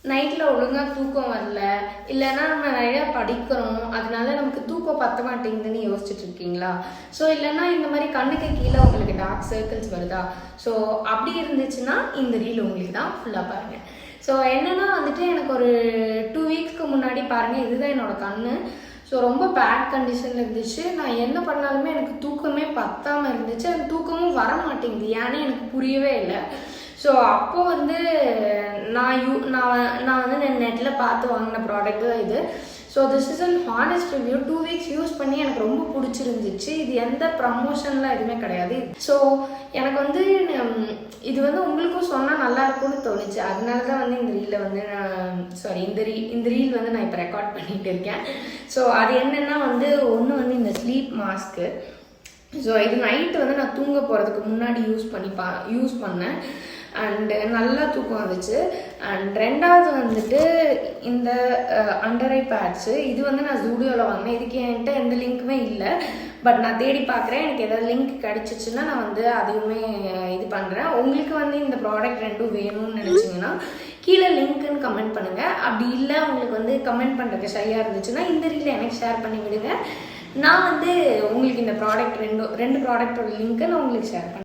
நைட்டில் ஒழுங்காக தூக்கம் வரல, இல்லைன்னா நம்ம நிறையா படிக்கிறோம், அதனால நமக்கு தூக்கம் பத்த மாட்டேங்குதுன்னு யோசிச்சுட்டு இருக்கீங்களா? ஸோ இல்லைன்னா இந்த மாதிரி கண்ணுக்கு கீழே உங்களுக்கு டார்க் சர்க்கிள்ஸ் வருதா? ஸோ அப்படி இருந்துச்சுன்னா இந்த ரீல் உங்களுக்கு தான், ஃபுல்லாக பாருங்கள். ஸோ என்னென்னா வந்துட்டு எனக்கு ஒரு 2 வீக்ஸ்க்கு முன்னாடி பாருங்கள், இதுதான் என்னோடய கண். ஸோ ரொம்ப பேட் கண்டிஷனில் இருந்துச்சு. நான் என்ன பண்ணாலுமே எனக்கு தூக்கமே பத்தாமல் இருந்துச்சு. அந்த தூக்கமும் வர மாட்டேங்குது, ஏன்னு எனக்கு புரியவே இல்லை. ஸோ அப்போது வந்து நான் வந்து நெட்டில் பார்த்து வாங்கின ப்ராடக்ட் தான் இது. So this is an honest review. 2 weeks use பண்ணி எனக்கு ரொம்ப பிடிச்சிருந்துச்சு. இது எந்த ப்ரமோஷன்லாம் எதுவுமே கிடையாது. ஸோ எனக்கு வந்து இது வந்து உங்களுக்கும் சொன்னால் நல்லா இருக்கும்னு தோணுச்சு. அதனால தான் வந்து இந்த ரீலில் வந்து இந்த ரீல் வந்து நான் இப்போ ரெக்கார்ட் பண்ணிகிட்டு இருக்கேன். ஸோ அது என்னென்னா வந்து ஒன்று வந்து இந்த ஸ்லீப் மாஸ்க்கு. ஸோ இது நைட்டு வந்து நான் தூங்க போகிறதுக்கு முன்னாடி யூஸ் பண்ணேன். அண்டு நல்லா தூக்கம் வந்துச்சு. அண்ட் ரெண்டாவது வந்துட்டு இந்த அண்டர் ஐ பேட்ஸு. இது வந்து நான் ஜூடியோவில் வாங்கினேன். இதுக்கு என்கிட்ட எந்த லிங்க்குமே இல்லை. பட் நான் தேடி பார்க்குறேன். எனக்கு எதாவது லிங்க் கிடச்சிச்சின்னா நான் வந்து அதையுமே இது பண்ணுறேன். உங்களுக்கு வந்து இந்த ப்ராடக்ட் ரெண்டும் வேணும்னு நினச்சிங்கன்னா கீழே லிங்க்குன்னு கமெண்ட் பண்ணுங்கள். அப்படி இல்லை உங்களுக்கு வந்து கமெண்ட் பண்ணுறதுக்கு ஷையாக இருந்துச்சுன்னா இந்த ரீலில் எனக்கு ஷேர் பண்ணி விடுங்க. நான் வந்து உங்களுக்கு இந்த ப்ராடக்ட் ரெண்டு ப்ராடக்டோட லிங்க்கை நான் உங்களுக்கு ஷேர் பண்ணுறேன்.